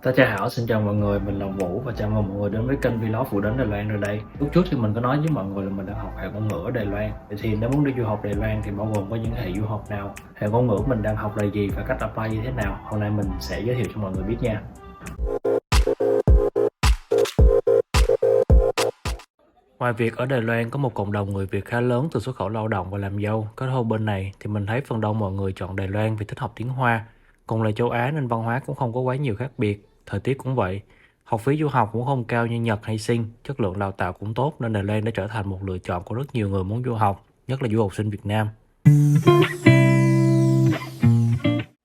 Chào Hảo, xin chào mọi người, mình là Vũ và chào mừng mọi người đến với kênh Vlog Vũ đến Đài Loan rồi đây. Lúc trước thì mình có nói với mọi người là mình đang học hệ ngôn ngữ ở Đài Loan. Vậy thì nếu muốn đi du học Đài Loan thì bao gồm có những hệ du học nào, hệ ngôn ngữ mình đang học là gì và cách apply như thế nào. Hôm nay mình sẽ giới thiệu cho mọi người biết nha. Ngoài việc ở Đài Loan có một cộng đồng người Việt khá lớn từ xuất khẩu lao động và làm dâu, kết hôn bên này thì mình thấy phần đông mọi người chọn Đài Loan vì thích học tiếng Hoa. Cùng là châu Á nên văn hóa cũng không có quá nhiều khác biệt, thời tiết cũng vậy. Học phí du học cũng không cao như Nhật hay Sing, chất lượng đào tạo cũng tốt nên Đài Loan đã trở thành một lựa chọn của rất nhiều người muốn du học, nhất là du học sinh Việt Nam.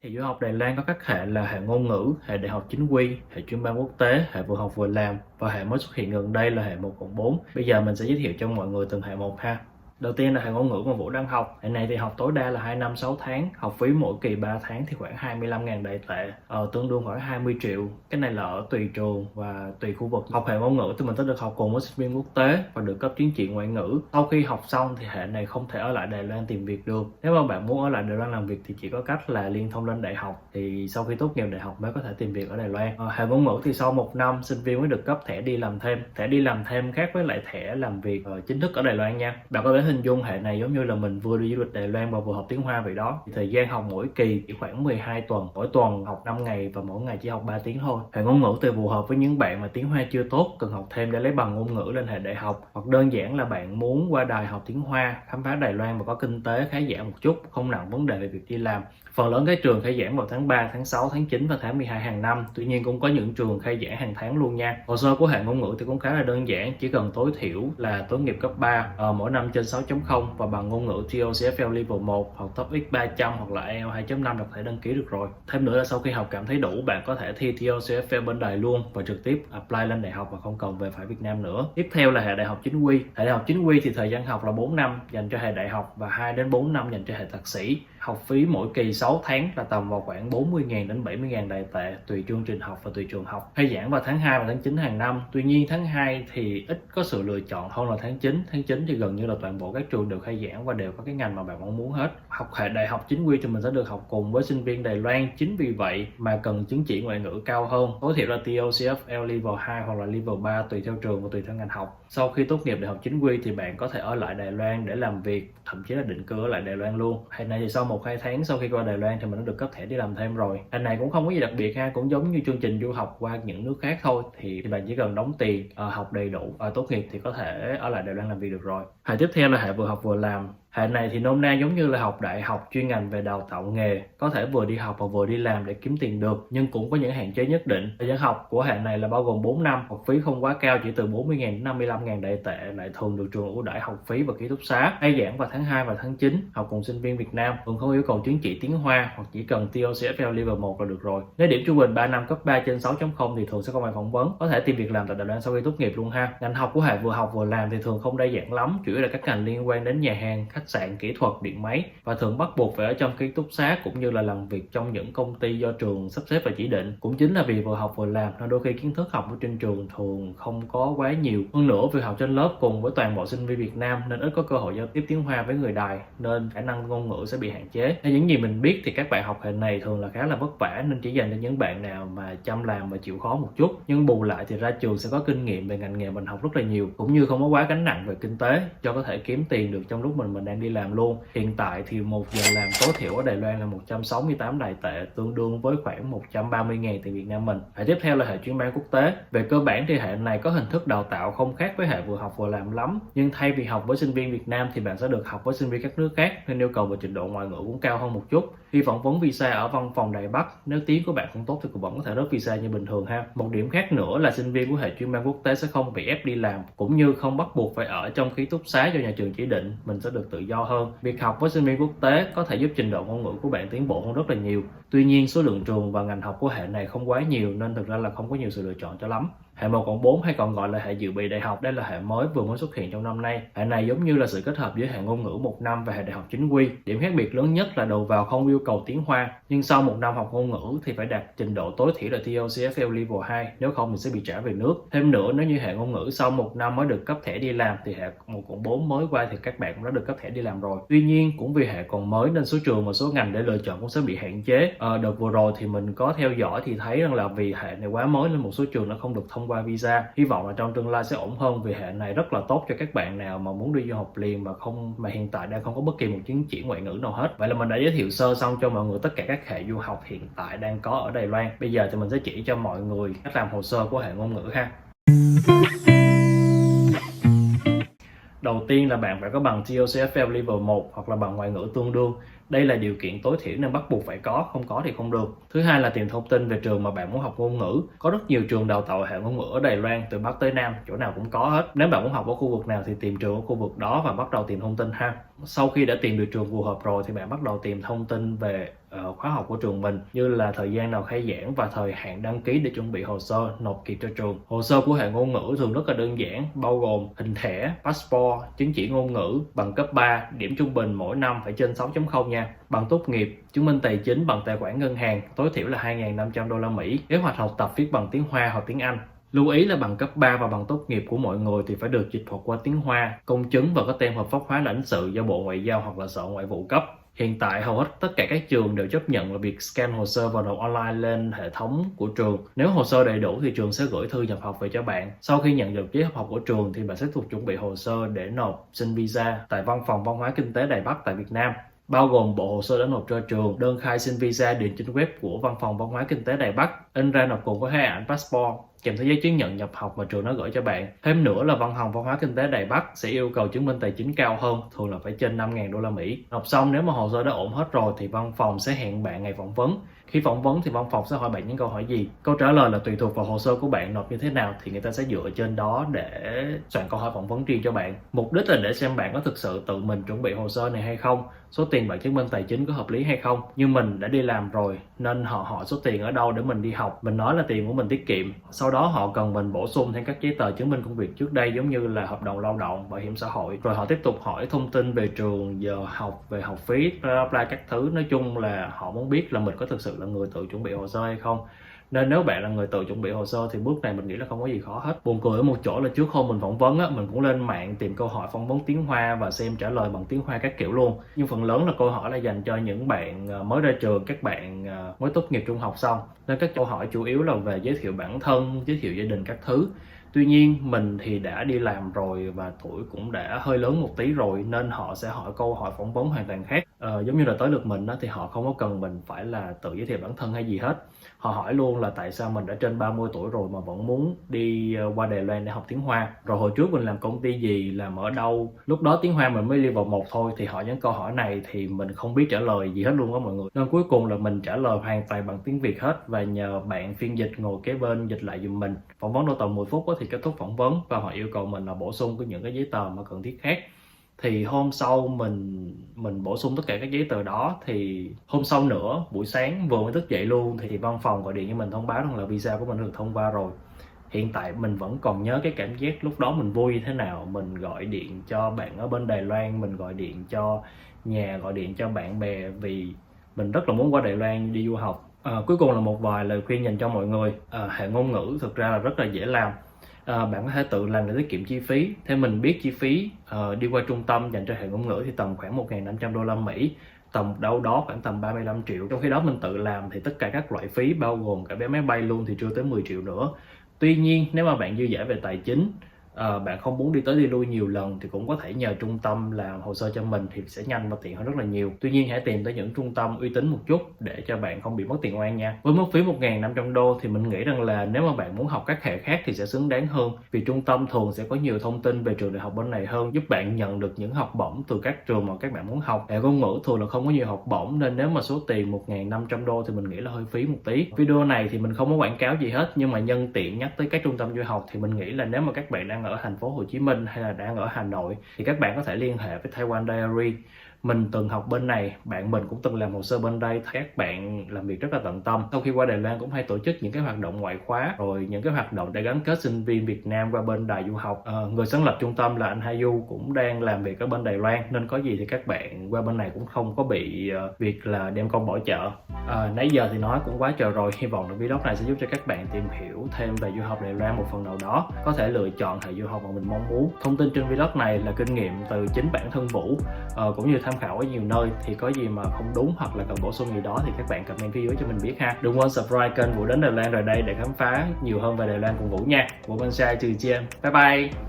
Thì du học Đài Loan có các hệ là hệ ngôn ngữ, hệ đại học chính quy, hệ chuyên ban quốc tế, hệ vừa học vừa làm và hệ mới xuất hiện gần đây là hệ 1/4. Bây giờ mình sẽ giới thiệu cho mọi người từng hệ một ha. Đầu tiên là hệ ngôn ngữ mà Vũ đang học. Hệ này thì học tối đa là 2 năm 6 tháng, học phí mỗi kỳ 3 tháng thì khoảng 25.000 Đài tệ, tương đương khoảng 20 triệu. Cái này là ở tùy trường và tùy khu vực. Học hệ ngôn ngữ thì mình sẽ được học cùng với sinh viên quốc tế và được cấp chứng chỉ ngoại ngữ. Sau khi học xong thì hệ này không thể ở lại Đài Loan tìm việc được. Nếu mà bạn muốn ở lại Đài Loan làm việc thì chỉ có cách là liên thông lên đại học. Thì sau khi tốt nghiệp đại học mới có thể tìm việc ở Đài Loan. Hệ ngôn ngữ thì sau 1 năm sinh viên mới được cấp thẻ đi làm thêm. Thẻ đi làm thêm khác với lại thẻ làm việc chính thức ở Đài Loan nha. Bạn có thể hình dung hệ này giống như là mình vừa đi du lịch Đài Loan và vừa học tiếng Hoa vậy đó. Thì thời gian học mỗi kỳ chỉ khoảng 12 tuần, mỗi tuần học 5 ngày và mỗi ngày chỉ học 3 tiếng thôi. Hệ ngôn ngữ thì phù hợp với những bạn mà tiếng Hoa chưa tốt, cần học thêm để lấy bằng ngôn ngữ lên hệ đại học, hoặc đơn giản là bạn muốn qua đài học tiếng Hoa, khám phá Đài Loan và có kinh tế khá giả một chút, không nặng vấn đề về việc đi làm. Phần lớn các trường khai giảng vào tháng 3, tháng 6, tháng 9 và tháng 12 hàng năm. Tuy nhiên cũng có những trường khai giảng hàng tháng luôn nha. Hồ sơ của hệ ngôn ngữ thì cũng khá là đơn giản, chỉ cần tối thiểu là tốt nghiệp cấp 3 mỗi năm trên 6.0 và bằng ngôn ngữ TOEFL Level 1 hoặc TOEIC 300 hoặc là IELTS 2.5 là có thể đăng ký được rồi. Thêm nữa là sau khi học cảm thấy đủ, bạn có thể thi TOEFL bên Đài luôn và trực tiếp apply lên đại học mà không cần về phải Việt Nam nữa. Tiếp theo là hệ đại học chính quy. Hệ đại học chính quy thì thời gian học là 4 năm dành cho hệ đại học và 2 đến 4 năm dành cho hệ thạc sĩ. Học phí mỗi kỳ 6 tháng là tầm vào khoảng 40.000 đến 70.000 Đài tệ tùy chương trình học và tùy trường học. Khai giảng vào tháng 2 và tháng 9 hàng năm. Tuy nhiên tháng 2 thì ít có sự lựa chọn hơn là tháng 9. Tháng 9 thì gần như là toàn bộ các trường đều khai giảng và đều có cái ngành mà bạn mong muốn hết. Học hệ đại học chính quy thì mình sẽ được học cùng với sinh viên Đài Loan. Chính vì vậy mà cần chứng chỉ ngoại ngữ cao hơn, tối thiểu là TOEFL Level 2 hoặc là Level 3 tùy theo trường và tùy theo ngành học. Sau khi tốt nghiệp đại học chính quy thì bạn có thể ở lại Đài Loan để làm việc, thậm chí là định cư ở lại Đài Loan luôn. Hệ này thì sau 1-2 tháng sau khi qua Đài Loan thì mình đã được cấp thẻ đi làm thêm rồi. Hệ này cũng không có gì đặc biệt ha, cũng giống như chương trình du học qua những nước khác thôi. Thì bạn chỉ cần đóng tiền, học đầy đủ và tốt nghiệp thì có thể ở lại Đài Loan làm việc được rồi. Hệ tiếp theo là hệ vừa học vừa làm. Hệ này thì nôm na giống như là học đại học chuyên ngành về đào tạo nghề, có thể vừa đi học và vừa đi làm để kiếm tiền được, nhưng cũng có những hạn chế nhất định. Thời gian học của hệ này là bao gồm 4 năm, học phí không quá cao, chỉ từ 40.000 đến 55.000 Đài tệ, lại thường được trường ưu đãi học phí và ký túc xá. Khai giảng vào tháng 2 và tháng 9, học cùng sinh viên Việt Nam, thường không yêu cầu chứng chỉ tiếng Hoa hoặc chỉ cần TOEFL Level 1 là được rồi. Nếu điểm trung bình 3 năm cấp 3 trên 6.0 thì thường sẽ không ai phỏng vấn, có thể tìm việc làm tại Đài Loan sau khi tốt nghiệp luôn ha. Ngành học của hệ vừa học vừa làm thì thường không đa dạng lắm, chủ yếu là các ngành liên quan đến nhà hàng, khách sạn, kỹ thuật, điện máy và thường bắt buộc phải ở trong ký túc xá cũng như là làm việc trong những công ty do trường sắp xếp và chỉ định. Cũng chính là vì vừa học vừa làm nên đôi khi kiến thức học ở trên trường thường không có quá nhiều. Hơn nữa việc học trên lớp cùng với toàn bộ sinh viên Việt Nam nên ít có cơ hội giao tiếp tiếng Hoa với người Đài, nên khả năng ngôn ngữ sẽ bị hạn chế. Theo những gì mình biết thì các bạn học hệ này thường là khá là vất vả, nên chỉ dành cho những bạn nào mà chăm làm và chịu khó một chút. Nhưng bù lại thì ra trường sẽ có kinh nghiệm về ngành nghề mình học rất là nhiều, cũng như không có quá gánh nặng về kinh tế, cho có thể kiếm tiền được trong lúc mình đang đi làm luôn. Hiện tại thì 1 giờ làm tối thiểu ở Đài Loan là 168 Đài tệ, tương đương với khoảng 130.000 tiền Việt Nam mình. Hệ tiếp theo là hệ chuyên ban quốc tế. Về cơ bản thì hệ này có hình thức đào tạo không khác với hệ vừa học vừa làm lắm, nhưng thay vì học với sinh viên Việt Nam thì bạn sẽ được học với sinh viên các nước khác, nên yêu cầu về trình độ ngoại ngữ cũng cao hơn một chút. Khi phỏng vấn visa ở văn phòng Đài Bắc, nếu tiếng của bạn không tốt thì cũng vẫn có thể rớt visa như bình thường ha. Một điểm khác nữa là sinh viên của hệ chuyên ban quốc tế sẽ không bị ép đi làm, cũng như không bắt buộc phải ở trong ký túc xá do nhà trường chỉ định, mình sẽ được tự do hơn. Việc học với sinh viên quốc tế có thể giúp trình độ ngôn ngữ của bạn tiến bộ hơn rất là nhiều. Tuy nhiên số lượng trường và ngành học của hệ này không quá nhiều nên thực ra là không có nhiều sự lựa chọn cho lắm. Hệ 1/4 hay còn gọi là hệ dự bị đại học, đây là hệ mới vừa mới xuất hiện trong năm nay. Hệ này giống như là sự kết hợp giữa hệ ngôn ngữ 1 năm và hệ đại học chính quy. Điểm khác biệt lớn nhất là đầu vào không yêu cầu tiếng Hoa, nhưng sau 1 năm học ngôn ngữ thì phải đạt trình độ tối thiểu là TOEFL Level 2, nếu không thì sẽ bị trả về nước. Thêm nữa, nếu như hệ ngôn ngữ sau 1 năm mới được cấp thẻ đi làm thì hệ 1/4 mới qua thì các bạn cũng đã được cấp thẻ đi làm rồi. Tuy nhiên cũng vì hệ còn mới nên số trường và số ngành để lựa chọn cũng sẽ bị hạn chế. Đợt vừa rồi thì mình có theo dõi thì thấy rằng là vì hệ này quá mới nên một số trường nó không được thông qua visa. Hy vọng là trong tương lai sẽ ổn hơn, vì hệ này rất là tốt cho các bạn nào mà muốn đi du học liền mà hiện tại đang không có bất kỳ một chứng chỉ ngoại ngữ nào hết. Vậy là mình đã giới thiệu sơ xong cho mọi người tất cả các hệ du học hiện tại đang có ở Đài Loan. Bây giờ thì mình sẽ chỉ cho mọi người cách làm hồ sơ của hệ ngôn ngữ ha. Đầu tiên là bạn phải có bằng TOEFL Level 1 hoặc là bằng ngoại ngữ tương đương. Đây là điều kiện tối thiểu nên bắt buộc phải có, không có thì không được. Thứ hai là tìm thông tin về trường mà bạn muốn học ngôn ngữ. Có rất nhiều trường đào tạo hệ ngôn ngữ ở Đài Loan, từ Bắc tới Nam, chỗ nào cũng có hết. Nếu bạn muốn học ở khu vực nào thì tìm trường ở khu vực đó và bắt đầu tìm thông tin ha. Sau khi đã tìm được trường phù hợp rồi thì bạn bắt đầu tìm thông tin về khóa học của trường mình, như là thời gian nào khai giảng và thời hạn đăng ký để chuẩn bị hồ sơ nộp kịp cho trường. Hồ sơ của hệ ngôn ngữ thường rất là đơn giản, bao gồm hình thẻ, passport, chứng chỉ ngôn ngữ, bằng cấp 3, điểm trung bình mỗi năm phải trên 6.0 nha, bằng tốt nghiệp, chứng minh tài chính, bằng tài khoản ngân hàng, tối thiểu là 2.500 đô la Mỹ, kế hoạch học tập viết bằng tiếng Hoa hoặc tiếng Anh. Lưu ý là bằng cấp 3 và bằng tốt nghiệp của mọi người thì phải được dịch thuật qua tiếng Hoa, công chứng và có tem hợp pháp hóa lãnh sự do Bộ Ngoại giao hoặc là Sở Ngoại vụ cấp. Hiện tại hầu hết tất cả các trường đều chấp nhận là việc scan hồ sơ và nộp online lên hệ thống của trường. Nếu hồ sơ đầy đủ thì trường sẽ gửi thư nhập học về cho bạn. Sau khi nhận được giấy nhập học của trường thì bạn sẽ thuộc chuẩn bị hồ sơ để nộp xin visa tại Văn phòng Văn hóa Kinh tế Đài Bắc tại Việt Nam, bao gồm bộ hồ sơ đã nộp cho trường, đơn khai xin visa điền trên web của Văn phòng Văn hóa Kinh tế Đài Bắc, in ra nộp cùng với 2 ảnh passport kèm theo giấy chứng nhận nhập học mà trường nó gửi cho bạn. Thêm nữa là Văn phòng Văn hóa Kinh tế Đài Bắc sẽ yêu cầu chứng minh tài chính cao hơn, thường là phải trên 5.000 đô la Mỹ. Nộp xong, nếu mà hồ sơ đã ổn hết rồi thì văn phòng sẽ hẹn bạn ngày phỏng vấn. Khi phỏng vấn thì văn phòng sẽ hỏi bạn những câu hỏi gì. Câu trả lời là tùy thuộc vào hồ sơ của bạn nộp như thế nào thì người ta sẽ dựa trên đó để soạn câu hỏi phỏng vấn riêng cho bạn. Mục đích là để xem bạn có thực sự tự mình chuẩn bị hồ sơ này hay không, số tiền bạn chứng minh tài chính có hợp lý hay không. Như mình đã đi làm rồi nên họ hỏi số tiền ở đâu để mình đi học, mình nói là tiền của mình tiết kiệm. Sau đó họ cần mình bổ sung thêm các giấy tờ chứng minh công việc trước đây, giống như là hợp đồng lao động, bảo hiểm xã hội. Rồi họ tiếp tục hỏi thông tin về trường, giờ học, về học phí, bla bla các thứ. Nói chung là họ muốn biết là mình có thực sự là người tự chuẩn bị hồ sơ hay không. Nên nếu bạn là người tự chuẩn bị hồ sơ thì bước này mình nghĩ là không có gì khó hết. Buồn cười ở một chỗ là trước hôm mình phỏng vấn á, mình cũng lên mạng tìm câu hỏi phỏng vấn tiếng Hoa và xem trả lời bằng tiếng Hoa các kiểu luôn. Nhưng phần lớn là câu hỏi là dành cho những bạn mới ra trường, các bạn mới tốt nghiệp trung học xong. Nên các câu hỏi chủ yếu là về giới thiệu bản thân, giới thiệu gia đình các thứ. Tuy nhiên mình thì đã đi làm rồi và tuổi cũng đã hơi lớn một tí rồi, nên họ sẽ hỏi câu hỏi phỏng vấn hoàn toàn khác. Giống như là tới lượt mình đó, thì họ không có cần mình phải là tự giới thiệu bản thân hay gì hết. Họ hỏi luôn là tại sao mình đã trên 30 tuổi rồi mà vẫn muốn đi qua Đài Loan để học tiếng Hoa, rồi hồi trước mình làm công ty gì, làm ở đâu. Lúc đó tiếng Hoa mình mới level 1 thôi, thì hỏi những câu hỏi này thì mình không biết trả lời gì hết luôn á mọi người. Nên cuối cùng là mình trả lời hoàn toàn bằng tiếng Việt hết và nhờ bạn phiên dịch ngồi kế bên dịch lại giùm mình. Phỏng vấn đâu tầm 10 phút thì kết thúc phỏng vấn và họ yêu cầu mình là bổ sung những cái giấy tờ mà cần thiết khác. Thì hôm sau mình bổ sung tất cả các giấy tờ đó, thì hôm sau nữa buổi sáng vừa mới thức dậy luôn thì văn phòng gọi điện cho mình thông báo rằng là visa của mình được thông qua rồi. Hiện tại mình vẫn còn nhớ cái cảm giác lúc đó mình vui như thế nào. Mình gọi điện cho bạn ở bên Đài Loan, mình gọi điện cho nhà, gọi điện cho bạn bè, vì mình rất là muốn qua Đài Loan đi du học. Cuối cùng là một vài lời khuyên dành cho mọi người. Hệ ngôn ngữ thực ra là rất là dễ làm. Bạn có thể tự làm để tiết kiệm chi phí. Theo mình biết, chi phí đi qua trung tâm dành cho hệ ngôn ngữ thì tầm khoảng 1.500 đô la Mỹ, tầm đâu đó khoảng tầm 35 triệu. Trong khi đó mình tự làm thì tất cả các loại phí bao gồm cả vé máy bay luôn thì chưa tới 10 triệu nữa. Tuy nhiên nếu mà bạn dư dả về tài chính, bạn không muốn đi tới đi lui nhiều lần thì cũng có thể nhờ trung tâm làm hồ sơ cho mình thì sẽ nhanh và tiện hơn rất là nhiều. Tuy nhiên hãy tìm tới những trung tâm uy tín một chút để cho bạn không bị mất tiền oan nha. Với mức phí 1.500 đô thì mình nghĩ rằng là nếu mà bạn muốn học các hệ khác thì sẽ xứng đáng hơn, vì trung tâm thường sẽ có nhiều thông tin về trường đại học bên này hơn, giúp bạn nhận được những học bổng từ các trường mà các bạn muốn học. Hệ ngôn ngữ thường là không có nhiều học bổng, nên nếu mà số tiền 1.500 đô thì mình nghĩ là hơi phí một tí. Video này thì mình không có quảng cáo gì hết, nhưng mà nhân tiện nhắc tới các trung tâm du học thì mình nghĩ là nếu mà các bạn đang ở thành phố Hồ Chí Minh hay là đang ở Hà Nội thì các bạn có thể liên hệ với Taiwan Diary. Mình từng học bên này, bạn mình cũng từng làm hồ sơ bên đây, các bạn làm việc rất là tận tâm. Sau khi qua Đài Loan cũng hay tổ chức những cái hoạt động ngoại khóa, rồi những cái hoạt động để gắn kết sinh viên Việt Nam qua bên Đài du học. Người sáng lập trung tâm là anh Hai Du cũng đang làm việc ở bên Đài Loan, nên có gì thì các bạn qua bên này cũng không có bị việc là đem công bỏ chợ. Nãy giờ thì nói cũng quá trời rồi, hy vọng là video này sẽ giúp cho các bạn tìm hiểu thêm về du học Đài Loan một phần nào đó, có thể lựa chọn hệ du học mà mình mong muốn. Thông tin trên video này là kinh nghiệm từ chính bản thân Vũ, cũng như tham khảo ở nhiều nơi, thì có gì mà không đúng hoặc là cần bổ sung gì đó thì các bạn comment phía dưới cho mình biết ha. Đừng quên subscribe kênh Vũ đến Đài Loan rồi đây để khám phá nhiều hơn về Đài Loan cùng Vũ nha. Vũ Bonsai Trừ Chiên. Bye bye.